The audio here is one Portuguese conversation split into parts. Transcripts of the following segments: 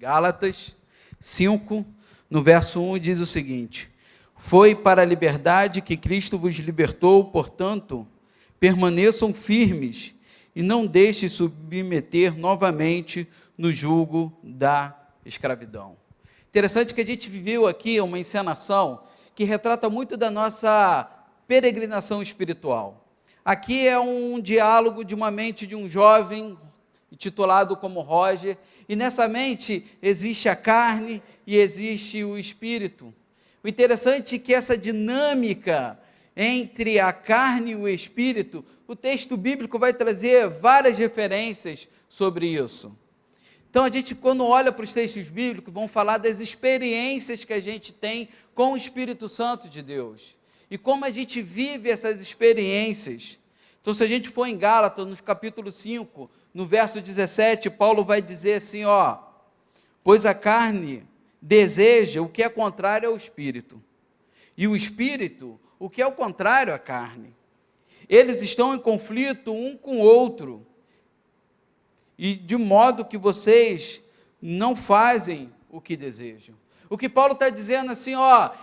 Gálatas 5, no verso 1, diz o seguinte: foi para a liberdade que Cristo vos libertou, portanto, permaneçam firmes e não deixem submeter novamente no jugo da escravidão. Interessante que a gente viveu aqui uma encenação que retrata muito da nossa peregrinação espiritual. Aqui é um diálogo de uma mente de um jovem, titulado como Roger, e nessa mente existe a carne e existe o espírito. O interessante é que essa dinâmica entre a carne e o espírito, o texto bíblico vai trazer várias referências sobre isso. Então, a gente, quando olha para os textos bíblicos, vão falar das experiências que a gente tem com o Espírito Santo de Deus. E como a gente vive essas experiências. Então, se a gente for em Gálatas, no capítulo 5, no verso 17, Paulo vai dizer assim, pois a carne deseja o que é contrário ao Espírito, e o Espírito, o que é o contrário à carne. Eles estão em conflito um com o outro, e de modo que vocês não fazem o que desejam. O que Paulo está dizendo assim,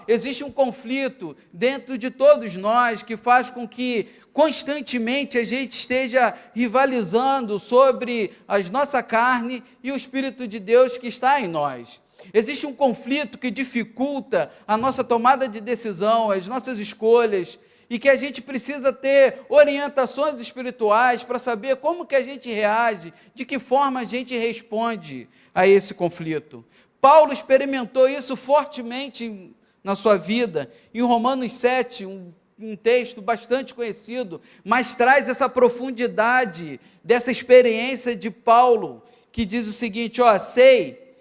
existe um conflito dentro de todos nós, que faz com que constantemente a gente esteja rivalizando sobre a nossa carne e o Espírito de Deus que está em nós. Existe um conflito que dificulta a nossa tomada de decisão, as nossas escolhas, e que a gente precisa ter orientações espirituais para saber como que a gente reage, de que forma a gente responde a esse conflito. Paulo experimentou isso fortemente na sua vida. Em Romanos 7, um texto bastante conhecido, mas traz essa profundidade dessa experiência de Paulo, que diz o seguinte, sei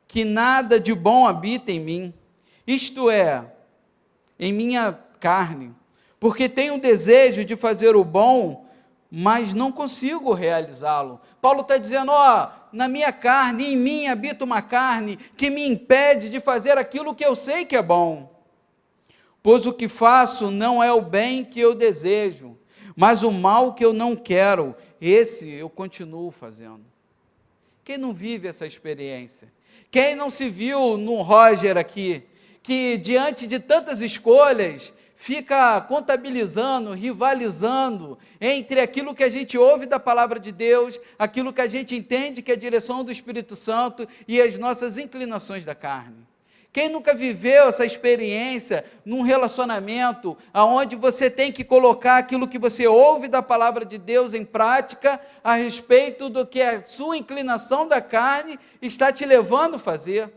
que nada de bom habita em mim, isto é, em minha carne, porque tenho o desejo de fazer o bom, mas não consigo realizá-lo. Paulo está dizendo, na minha carne, em mim habita uma carne que me impede de fazer aquilo que eu sei que é bom. Pois o que faço não é o bem que eu desejo, mas o mal que eu não quero, esse eu continuo fazendo. Quem não vive essa experiência? Quem não se viu no Roger aqui, que diante de tantas escolhas, fica contabilizando, rivalizando entre aquilo que a gente ouve da palavra de Deus, aquilo que a gente entende que é a direção do Espírito Santo e as nossas inclinações da carne. Quem nunca viveu essa experiência num relacionamento onde você tem que colocar aquilo que você ouve da palavra de Deus em prática a respeito do que a sua inclinação da carne está te levando a fazer?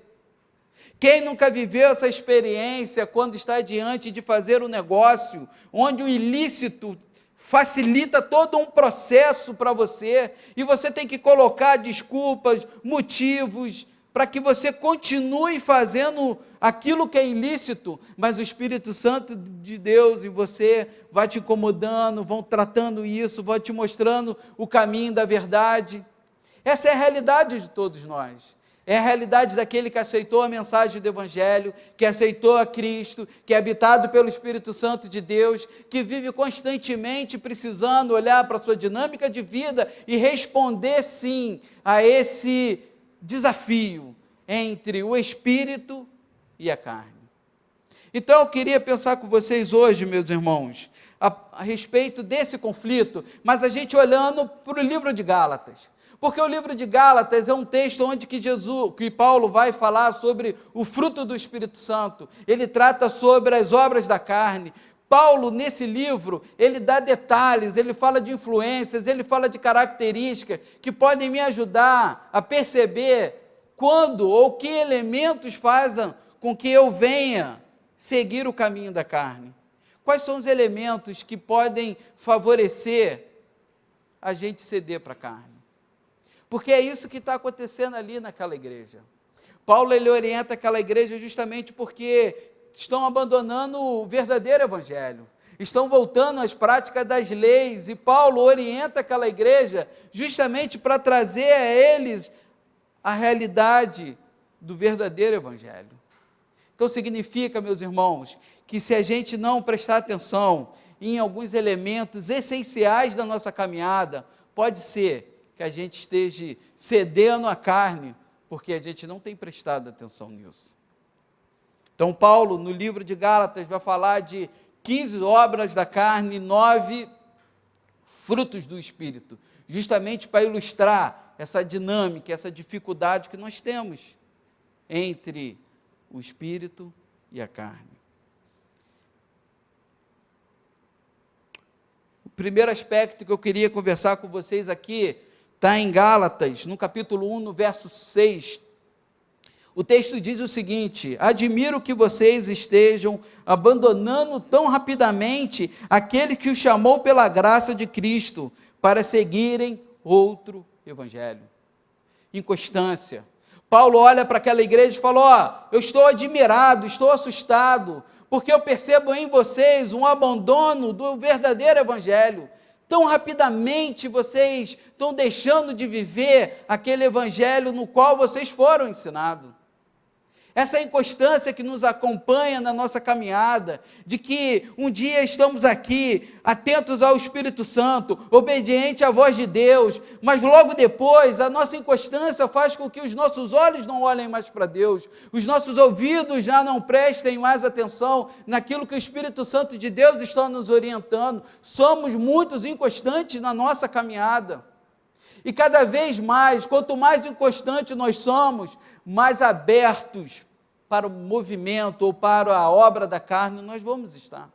Quem nunca viveu essa experiência quando está diante de fazer um negócio onde o ilícito facilita todo um processo para você e você tem que colocar desculpas, motivos, para que você continue fazendo aquilo que é ilícito, mas o Espírito Santo de Deus em você vai te incomodando, vão tratando isso, vão te mostrando o caminho da verdade. Essa é a realidade de todos nós. É a realidade daquele que aceitou a mensagem do Evangelho, que aceitou a Cristo, que é habitado pelo Espírito Santo de Deus, que vive constantemente precisando olhar para a sua dinâmica de vida e responder sim a esse desafio entre o Espírito e a carne. Então eu queria pensar com vocês hoje, meus irmãos, a respeito desse conflito, mas a gente olhando para o livro de Gálatas. Porque o livro de Gálatas é um texto onde que Paulo vai falar sobre o fruto do Espírito Santo. Ele trata sobre as obras da carne. Paulo, nesse livro, ele dá detalhes, ele fala de influências, ele fala de características que podem me ajudar a perceber quando ou que elementos fazem com que eu venha seguir o caminho da carne. Quais são os elementos que podem favorecer a gente ceder para a carne? Porque é isso que está acontecendo ali naquela igreja. Paulo, ele orienta aquela igreja justamente porque estão abandonando o verdadeiro evangelho, estão voltando às práticas das leis, e Paulo orienta aquela igreja justamente para trazer a eles a realidade do verdadeiro evangelho. Então significa, meus irmãos, que se a gente não prestar atenção em alguns elementos essenciais da nossa caminhada, pode ser que a gente esteja cedendo à carne porque a gente não tem prestado atenção nisso. Então, Paulo, no livro de Gálatas, vai falar de 15 obras da carne e 9 frutos do Espírito, justamente para ilustrar essa dinâmica, essa dificuldade que nós temos entre o Espírito e a carne. O primeiro aspecto que eu queria conversar com vocês aqui está em Gálatas, no capítulo 1, no verso 6. O texto diz o seguinte: admiro que vocês estejam abandonando tão rapidamente aquele que os chamou pela graça de Cristo para seguirem outro evangelho. Inconstância. Paulo olha para aquela igreja e fala: eu estou admirado, estou assustado, porque eu percebo em vocês um abandono do verdadeiro evangelho. Tão rapidamente vocês estão deixando de viver aquele evangelho no qual vocês foram ensinados. Essa inconstância que nos acompanha na nossa caminhada, de que um dia estamos aqui, atentos ao Espírito Santo, obediente à voz de Deus, mas logo depois a nossa inconstância faz com que os nossos olhos não olhem mais para Deus, os nossos ouvidos já não prestem mais atenção naquilo que o Espírito Santo de Deus está nos orientando. Somos muitos inconstantes na nossa caminhada. E cada vez mais, quanto mais inconstante nós somos, mais abertos para o movimento ou para a obra da carne nós vamos estar.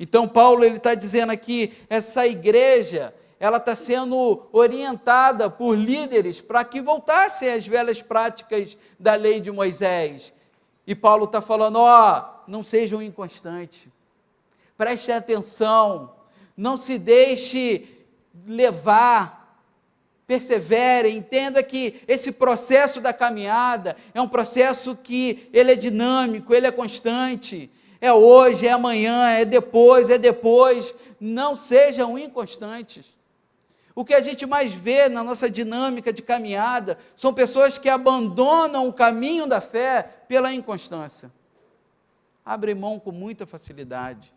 Então Paulo está dizendo aqui, essa igreja, ela está sendo orientada por líderes para que voltassem às velhas práticas da lei de Moisés. E Paulo está falando, não sejam inconstantes, prestem atenção, não se deixe levar, persevere, entenda que esse processo da caminhada é um processo que ele é dinâmico, ele é constante, é hoje, é amanhã, é depois, não sejam inconstantes. O que a gente mais vê na nossa dinâmica de caminhada são pessoas que abandonam o caminho da fé pela inconstância, abrem mão com muita facilidade,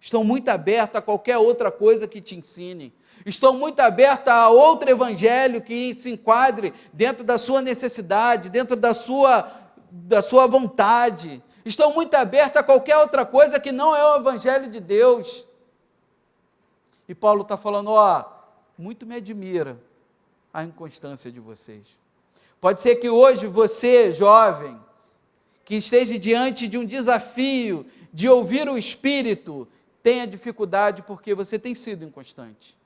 estão muito abertos a qualquer outra coisa que te ensine, estão muito abertos a outro evangelho que se enquadre dentro da sua necessidade, dentro da sua vontade, estão muito abertos a qualquer outra coisa que não é o evangelho de Deus. E Paulo está falando, muito me admira a inconstância de vocês. Pode ser que hoje você, jovem, que esteja diante de um desafio de ouvir o Espírito, tenha dificuldade porque você tem sido inconstante.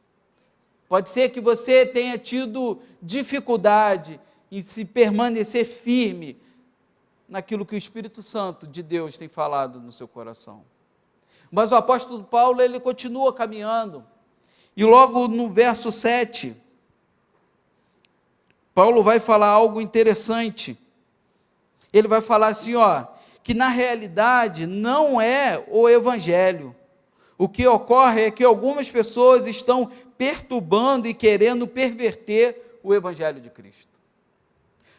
Pode ser que você tenha tido dificuldade em se permanecer firme naquilo que o Espírito Santo de Deus tem falado no seu coração. Mas o apóstolo Paulo, ele continua caminhando. E logo no verso 7, Paulo vai falar algo interessante. Ele vai falar assim, que na realidade não é o evangelho. O que ocorre é que algumas pessoas estão perturbando e querendo perverter o evangelho de Cristo.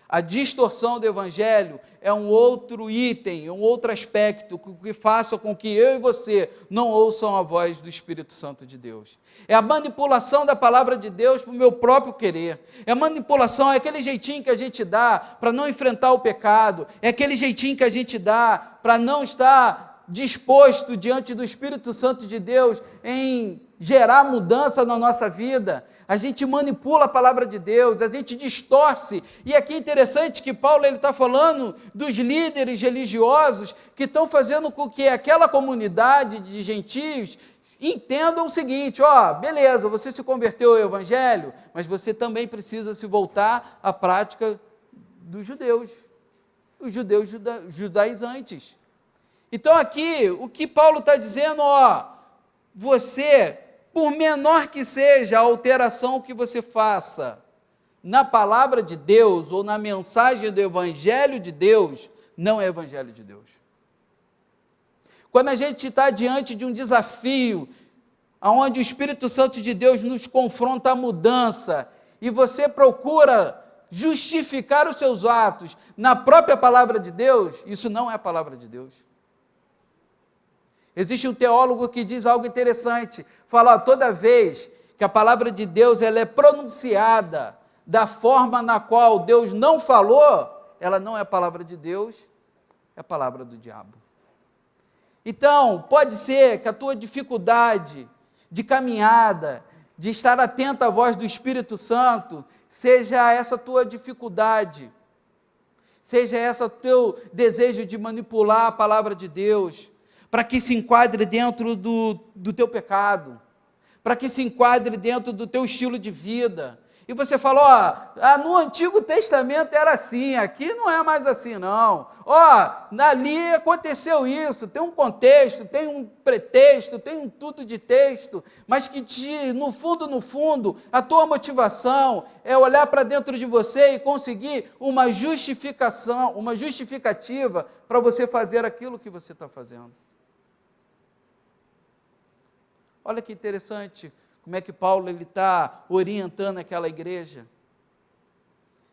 A distorção do evangelho é um outro item, um outro aspecto que faça com que eu e você não ouçam a voz do Espírito Santo de Deus. É a manipulação da palavra de Deus para o meu próprio querer. É a manipulação, é aquele jeitinho que a gente dá para não enfrentar o pecado. É aquele jeitinho que a gente dá para não estar disposto diante do Espírito Santo de Deus em gerar mudança na nossa vida. A gente manipula a palavra de Deus, a gente distorce. E aqui é interessante que Paulo está falando dos líderes religiosos que estão fazendo com que aquela comunidade de gentios entendam o seguinte, beleza, você se converteu ao evangelho, mas você também precisa se voltar à prática dos judeus, os judeus judaizantes. Então aqui, o que Paulo está dizendo, você, por menor que seja a alteração que você faça na palavra de Deus ou na mensagem do evangelho de Deus, não é evangelho de Deus. Quando a gente está diante de um desafio, onde o Espírito Santo de Deus nos confronta à mudança, e você procura justificar os seus atos na própria palavra de Deus, isso não é a palavra de Deus. Existe um teólogo que diz algo interessante, fala, toda vez que a palavra de Deus ela é pronunciada da forma na qual Deus não falou, ela não é a palavra de Deus, é a palavra do diabo. Então, pode ser que a tua dificuldade de caminhada, de estar atento à voz do Espírito Santo, seja essa tua dificuldade, seja esse o teu desejo de manipular a palavra de Deus, para que se enquadre dentro do teu pecado, para que se enquadre dentro do teu estilo de vida. E você fala, no Antigo Testamento era assim, aqui não é mais assim não. Ali aconteceu isso, tem um contexto, tem um pretexto, tem um tudo de texto, mas que no fundo, a tua motivação é olhar para dentro de você e conseguir uma justificação, uma justificativa para você fazer aquilo que você está fazendo. Olha que interessante, como é que Paulo está orientando aquela igreja.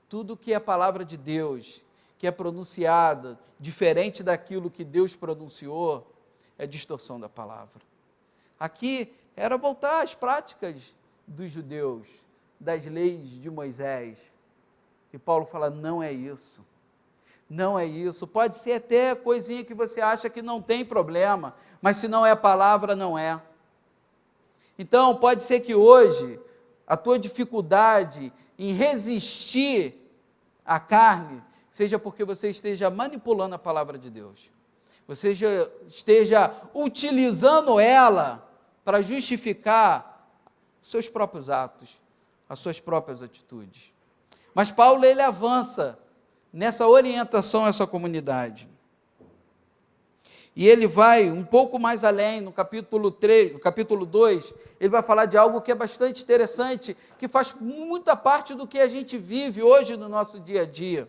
Tudo que é palavra de Deus, que é pronunciada, diferente daquilo que Deus pronunciou, é distorção da palavra. Aqui era voltar às práticas dos judeus, das leis de Moisés. E Paulo fala, não é isso. Não é isso. Pode ser até coisinha que você acha que não tem problema, mas se não é a palavra, não é. Então, pode ser que hoje a tua dificuldade em resistir à carne seja porque você esteja manipulando a palavra de Deus. Você esteja utilizando ela para justificar os seus próprios atos, as suas próprias atitudes. Mas Paulo, ele avança nessa orientação a essa comunidade. E ele vai um pouco mais além, no capítulo 3, no capítulo 2, ele vai falar de algo que é bastante interessante, que faz muita parte do que a gente vive hoje no nosso dia a dia.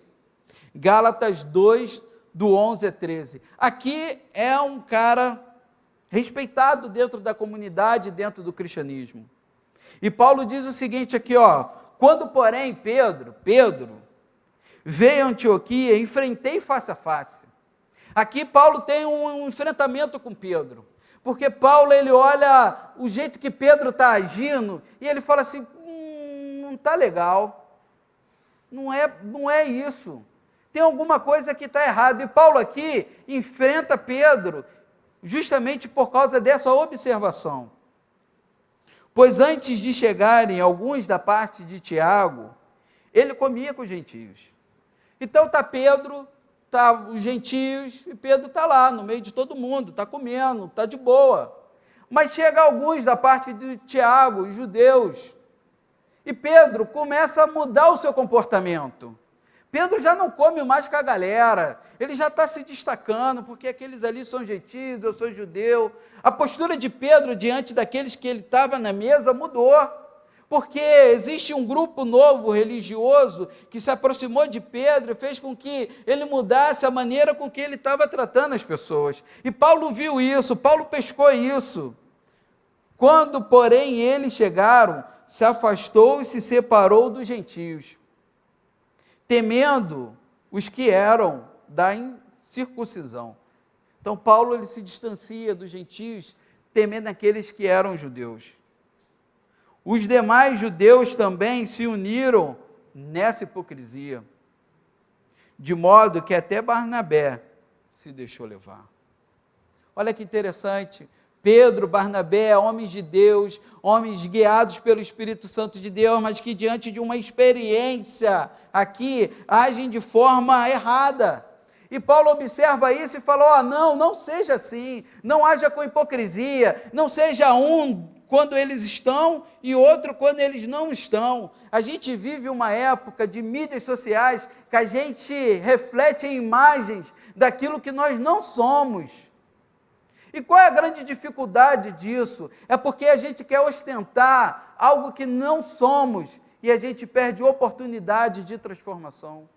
Gálatas 2, do 11 a 13. Aqui é um cara respeitado dentro da comunidade, dentro do cristianismo. E Paulo diz o seguinte aqui, quando porém Pedro veio a Antioquia, enfrentei face a face. Aqui Paulo tem um enfrentamento com Pedro, porque Paulo, ele olha o jeito que Pedro está agindo, e ele fala assim, não está legal, não é isso, tem alguma coisa que está errada, e Paulo aqui enfrenta Pedro, justamente por causa dessa observação, pois antes de chegarem alguns da parte de Tiago, ele comia com os gentios, então está Pedro, os gentios, e Pedro está lá, no meio de todo mundo, está comendo, está de boa. Mas chega alguns da parte de Tiago, os judeus, e Pedro começa a mudar o seu comportamento. Pedro já não come mais com a galera, ele já está se destacando, porque aqueles ali são gentios, eu sou judeu. A postura de Pedro diante daqueles que ele estava na mesa mudou. Porque existe um grupo novo religioso que se aproximou de Pedro e fez com que ele mudasse a maneira com que ele estava tratando as pessoas. E Paulo viu isso, Paulo pescou isso. Quando, porém, eles chegaram, se afastou e se separou dos gentios, temendo os que eram da incircuncisão. Então, Paulo ele se distancia dos gentios, temendo aqueles que eram judeus. Os demais judeus também se uniram nessa hipocrisia, de modo que até Barnabé se deixou levar. Olha que interessante, Pedro, Barnabé, homens de Deus, homens guiados pelo Espírito Santo de Deus, mas que diante de uma experiência aqui, agem de forma errada. E Paulo observa isso e fala, não seja assim, não haja com hipocrisia, não seja um quando eles estão e outro quando eles não estão. A gente vive uma época de mídias sociais que a gente reflete em imagens daquilo que nós não somos. E qual é a grande dificuldade disso? É porque a gente quer ostentar algo que não somos e a gente perde oportunidade de transformação.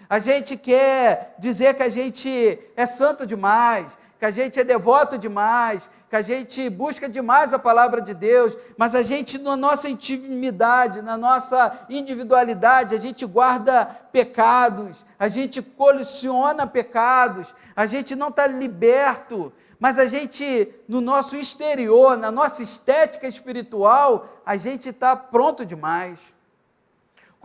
A gente quer dizer que a gente é santo demais, que a gente é devoto demais, que a gente busca demais a palavra de Deus, mas a gente, na nossa intimidade, na nossa individualidade, a gente guarda pecados, a gente coleciona pecados, a gente não está liberto, mas a gente, no nosso exterior, na nossa estética espiritual, a gente está pronto demais.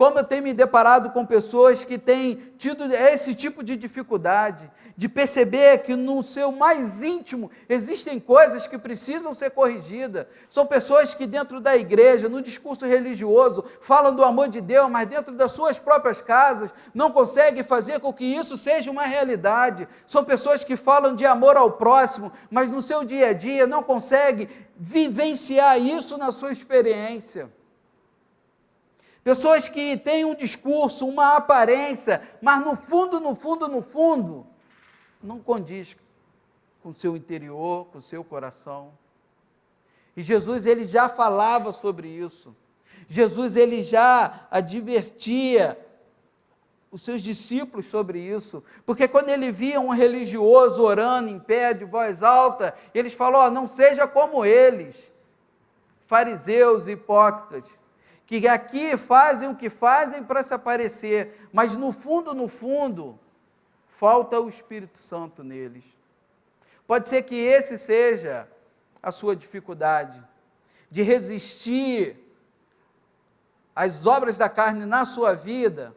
como eu tenho me deparado com pessoas que têm tido esse tipo de dificuldade, de perceber que no seu mais íntimo existem coisas que precisam ser corrigidas. São pessoas que dentro da igreja, no discurso religioso, falam do amor de Deus, mas dentro das suas próprias casas não conseguem fazer com que isso seja uma realidade. São pessoas que falam de amor ao próximo, mas no seu dia a dia não conseguem vivenciar isso na sua experiência. Pessoas que têm um discurso, uma aparência, mas no fundo, não condiz com o seu interior, com o seu coração. E Jesus, ele já falava sobre isso. Jesus, ele já advertia os seus discípulos sobre isso, porque quando ele via um religioso orando em pé, de voz alta, eles falaram, não seja como eles, fariseus e hipócritas, que aqui fazem o que fazem para se aparecer, mas no fundo, falta o Espírito Santo neles. Pode ser que esse seja a sua dificuldade, de resistir às obras da carne na sua vida,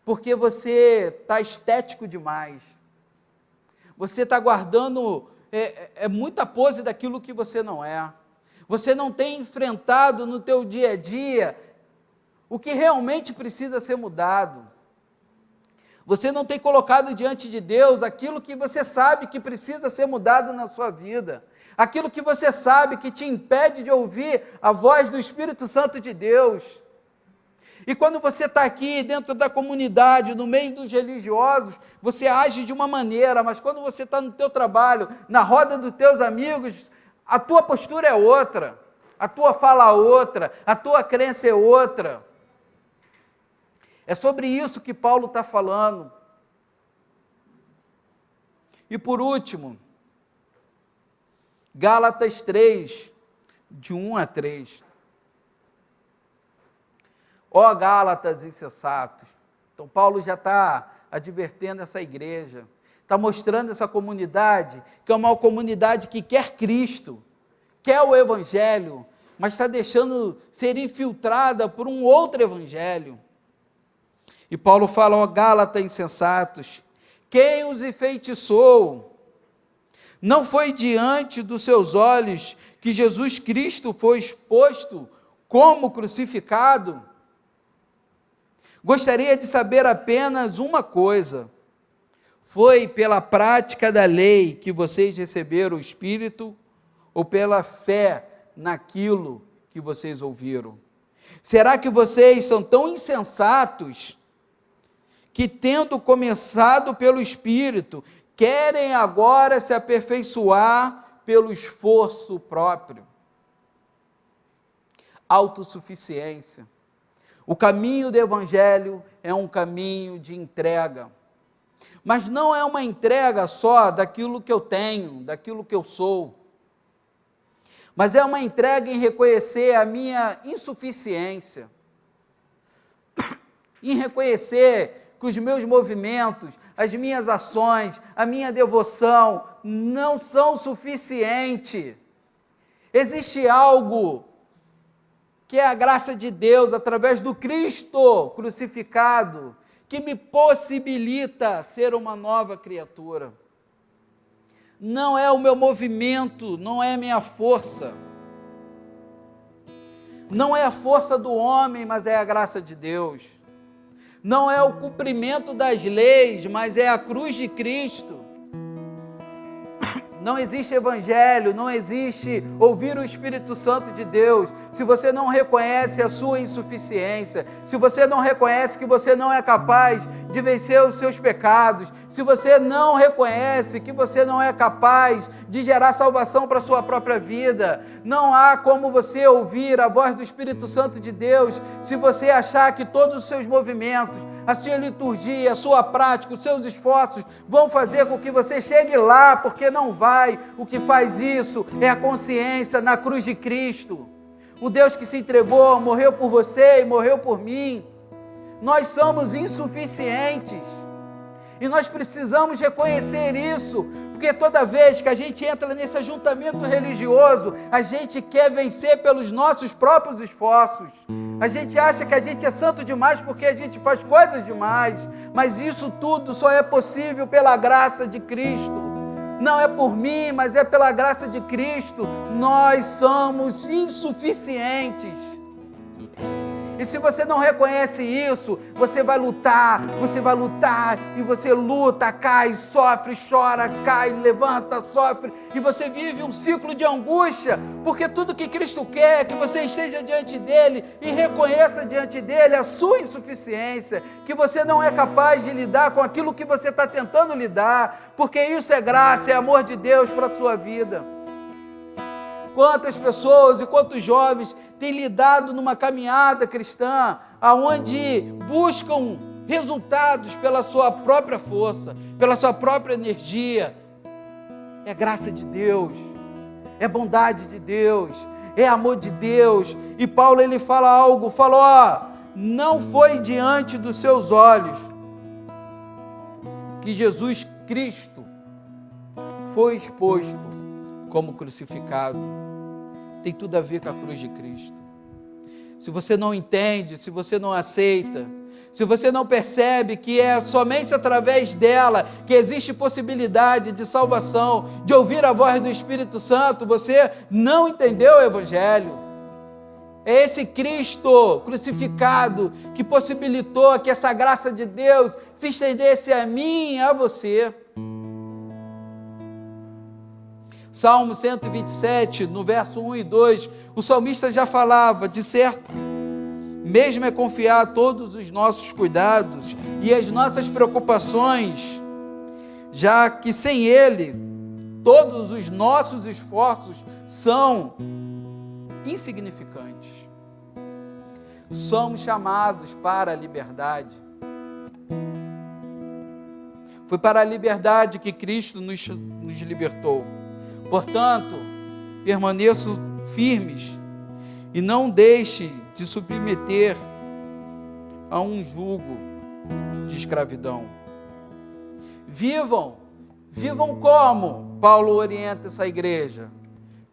porque você está estético demais, você está guardando muita pose daquilo que você não é, você não tem enfrentado no teu dia a dia o que realmente precisa ser mudado, você não tem colocado diante de Deus aquilo que você sabe que precisa ser mudado na sua vida, aquilo que você sabe que te impede de ouvir a voz do Espírito Santo de Deus. E quando você está aqui dentro da comunidade, no meio dos religiosos, você age de uma maneira, mas quando você está no teu trabalho, na roda dos teus amigos, a tua postura é outra, a tua fala é outra, a tua crença é outra. É sobre isso que Paulo está falando. E por último, Gálatas 3, de 1 a 3. Ó Gálatas insensatos. Então Paulo já está advertendo essa igreja, está mostrando essa comunidade, que é uma comunidade que quer Cristo, quer o Evangelho, mas está deixando ser infiltrada por um outro Evangelho. E Paulo fala, ó Gálatas insensatos, quem os enfeitiçou? Não foi diante dos seus olhos que Jesus Cristo foi exposto como crucificado? Gostaria de saber apenas uma coisa, foi pela prática da lei que vocês receberam o Espírito, ou pela fé naquilo que vocês ouviram? Será que vocês são tão insensatos que, tendo começado pelo Espírito, querem agora se aperfeiçoar pelo esforço próprio? Autossuficiência. O caminho do Evangelho é um caminho de entrega, mas não é uma entrega só daquilo que eu tenho, daquilo que eu sou, mas é uma entrega em reconhecer a minha insuficiência, em reconhecer que os meus movimentos, as minhas ações, a minha devoção não são suficientes. Existe algo que é a graça de Deus através do Cristo crucificado, que me possibilita ser uma nova criatura. Não é o meu movimento, não é a minha força, não é a força do homem, mas é a graça de Deus. Não é o cumprimento das leis, mas é a cruz de Cristo. Não existe evangelho, não existe ouvir o Espírito Santo de Deus, se você não reconhece a sua insuficiência, se você não reconhece que você não é capaz de vencer os seus pecados, se você não reconhece que você não é capaz de gerar salvação para a sua própria vida, não há como você ouvir a voz do Espírito Santo de Deus, se você achar que todos os seus movimentos, a sua liturgia, a sua prática, os seus esforços vão fazer com que você chegue lá, porque não vai. O que faz isso é a consciência na cruz de Cristo. O Deus que se entregou, morreu por você e morreu por mim. Nós somos insuficientes. E nós precisamos reconhecer isso, porque toda vez que a gente entra nesse ajuntamento religioso, a gente quer vencer pelos nossos próprios esforços. A gente acha que a gente é santo demais porque a gente faz coisas demais, mas isso tudo só é possível pela graça de Cristo. Não é por mim, mas é pela graça de Cristo. Nós somos insuficientes. E se você não reconhece isso, você vai lutar, e você luta, cai, sofre, chora, cai, levanta, sofre, e você vive um ciclo de angústia, porque tudo que Cristo quer é que você esteja diante dele e reconheça diante dele a sua insuficiência, que você não é capaz de lidar com aquilo que você está tentando lidar, porque isso é graça, é amor de Deus para a sua vida. Quantas pessoas e quantos jovens têm lidado numa caminhada cristã, aonde buscam resultados pela sua própria força, pela sua própria energia. É graça de Deus, é bondade de Deus, é amor de Deus. E Paulo, ele fala algo, não foi diante dos seus olhos que Jesus Cristo foi exposto como crucificado. Tem tudo a ver com a cruz de Cristo. Se você não entende, se você não aceita, se você não percebe que é somente através dela que existe possibilidade de salvação, de ouvir a voz do Espírito Santo, você não entendeu o Evangelho. É esse Cristo crucificado que possibilitou que essa graça de Deus se estendesse a mim e a você. Salmo 127, no verso 1 e 2, o salmista já falava, de certo, mesmo é confiar todos os nossos cuidados e as nossas preocupações, já que sem Ele, todos os nossos esforços são insignificantes. Somos chamados para a liberdade. Foi para a liberdade que Cristo nos libertou. Portanto, permaneçam firmes e não deixe de submeter a um jugo de escravidão. Vivam como? Paulo orienta essa igreja,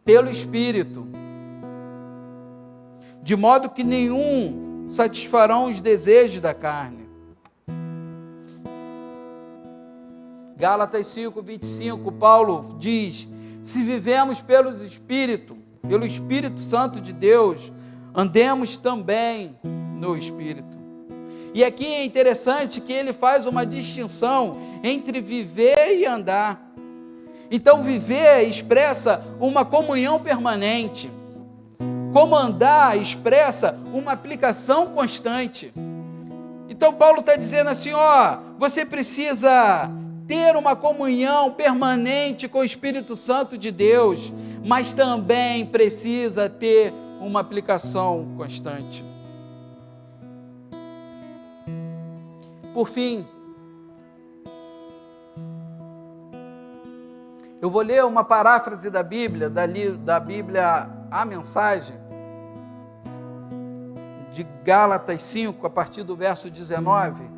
pelo Espírito, de modo que nenhum satisfarão os desejos da carne. Gálatas 5, 25, Paulo diz: se vivemos pelo Espírito Santo de Deus, andemos também no Espírito. E aqui é interessante que ele faz uma distinção entre viver e andar. Então, viver expressa uma comunhão permanente, como andar expressa uma aplicação constante. Então, Paulo está dizendo assim, você precisa ter uma comunhão permanente com o Espírito Santo de Deus, mas também precisa ter uma aplicação constante. Por fim, eu vou ler uma paráfrase da Bíblia, da Bíblia A Mensagem, de Gálatas 5, a partir do verso 19.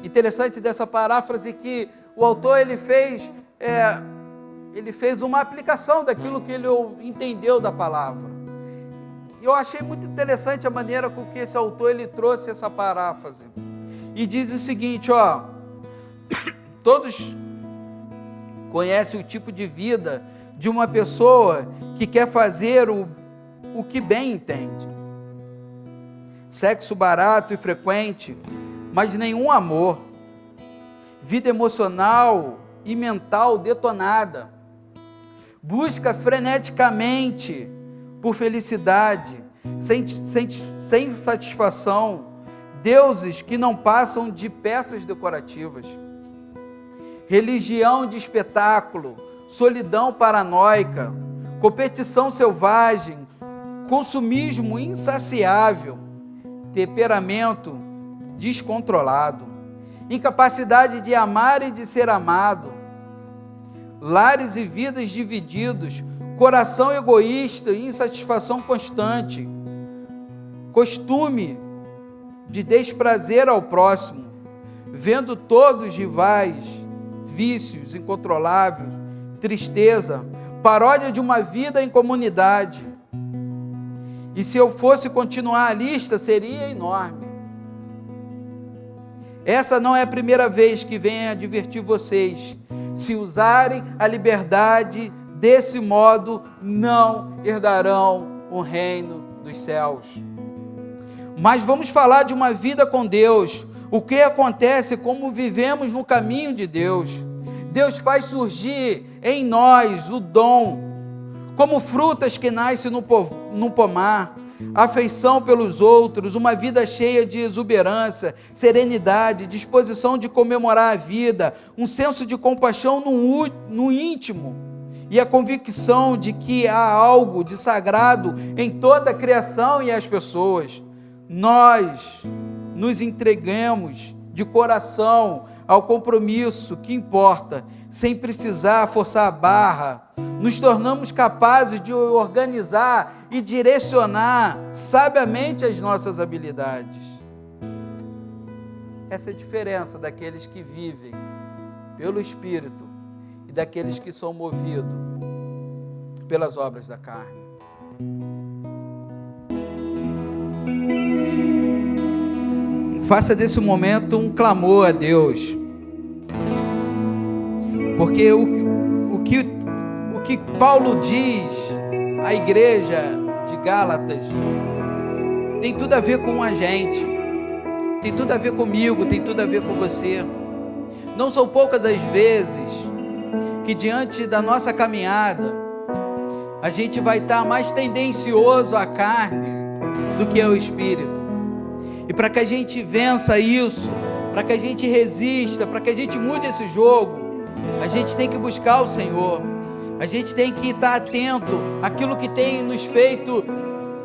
Interessante dessa paráfrase que o autor ele fez uma aplicação daquilo que ele entendeu da palavra. E eu achei muito interessante a maneira com que esse autor ele trouxe essa paráfrase. E diz o seguinte, todos conhecem o tipo de vida de uma pessoa que quer fazer o que bem entende. Sexo barato e frequente, mas nenhum amor. Vida emocional e mental detonada. Busca freneticamente por felicidade, sem satisfação. Deuses que não passam de peças decorativas. Religião de espetáculo, solidão paranoica, competição selvagem, consumismo insaciável, temperamento descontrolado, incapacidade de amar e de ser amado, lares e vidas divididos, coração egoísta e insatisfação constante, costume de desprazer ao próximo, vendo todos rivais, vícios incontroláveis, tristeza, paródia de uma vida em comunidade. E se eu fosse continuar a lista, seria enorme. Essa não é a primeira vez que venho advertir vocês. Se usarem a liberdade desse modo, não herdarão o reino dos céus. Mas vamos falar de uma vida com Deus. O que acontece, como vivemos no caminho de Deus. Deus faz surgir em nós o dom, como frutas que nascem no pomar, afeição pelos outros, uma vida cheia de exuberância, serenidade, disposição de comemorar a vida, um senso de compaixão no íntimo e a convicção de que há algo de sagrado em toda a criação e as pessoas. Nós nos entregamos de coração ao compromisso que importa, sem precisar forçar a barra. Nos tornamos capazes de organizar e direcionar sabiamente as nossas habilidades. Essa é a diferença daqueles que vivem pelo Espírito e daqueles que são movidos pelas obras da carne. Faça desse momento um clamor a Deus, porque o que Paulo diz à igreja de Gálatas tem tudo a ver com a gente, tem tudo a ver comigo, tem tudo a ver com você. Não são poucas as vezes que diante da nossa caminhada a gente vai estar mais tendencioso à carne do que ao Espírito. E para que a gente vença isso, para que a gente resista, para que a gente mude esse jogo, a gente tem que buscar o Senhor. A gente tem que estar atento àquilo que tem nos feito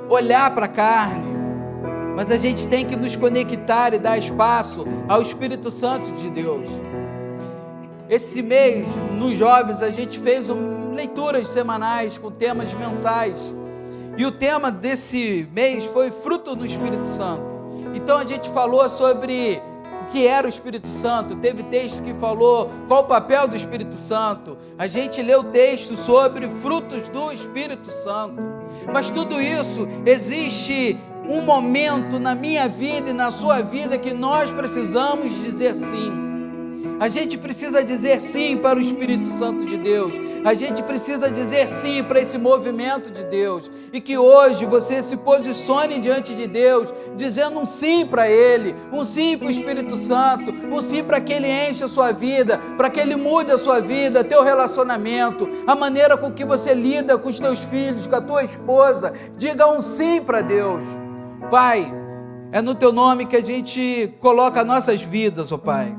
olhar para a carne. Mas a gente tem que nos conectar e dar espaço ao Espírito Santo de Deus. Esse mês, nos jovens, a gente fez leituras semanais com temas mensais. E o tema desse mês foi fruto do Espírito Santo. Então a gente falou sobre o que era o Espírito Santo, teve texto que falou qual o papel do Espírito Santo, a gente leu texto sobre frutos do Espírito Santo, mas tudo isso, existe um momento na minha vida e na sua vida que nós precisamos dizer sim. A gente precisa dizer sim para o Espírito Santo de Deus. A gente precisa dizer sim para esse movimento de Deus. E que hoje você se posicione diante de Deus, dizendo um sim para Ele, um sim para o Espírito Santo, um sim para que Ele enche a sua vida, para que Ele mude a sua vida, teu relacionamento, a maneira com que você lida com os teus filhos, com a tua esposa. Diga um sim para Deus. Pai, é no teu nome que a gente coloca nossas vidas, ó Pai.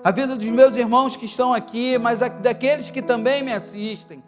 A vida dos meus irmãos que estão aqui, mas daqueles que também me assistem,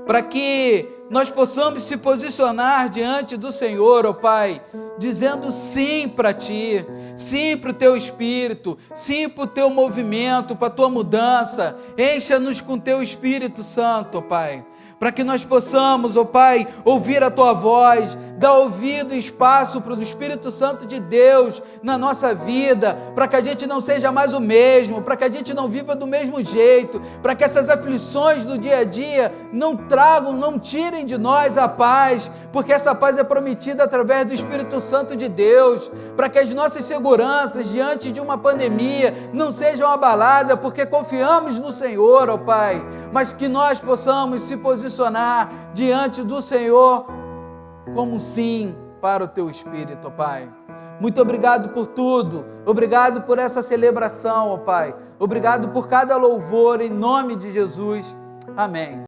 para que nós possamos se posicionar diante do Senhor, ó Pai, dizendo sim para Ti, sim para o Teu Espírito, sim para o Teu movimento, para a Tua mudança. Encha-nos com Teu Espírito Santo, ó Pai, para que nós possamos, ó Pai, ouvir a Tua voz, dar ouvido e espaço para o Espírito Santo de Deus na nossa vida, para que a gente não seja mais o mesmo, para que a gente não viva do mesmo jeito, para que essas aflições do dia a dia não tirem de nós a paz, porque essa paz é prometida através do Espírito Santo de Deus, para que as nossas seguranças diante de uma pandemia não sejam abaladas, porque confiamos no Senhor, ó Pai, mas que nós possamos se posicionar diante do Senhor como sim para o Teu Espírito, ó Pai. Muito obrigado por tudo, obrigado por essa celebração, ó Pai, obrigado por cada louvor, em nome de Jesus, amém.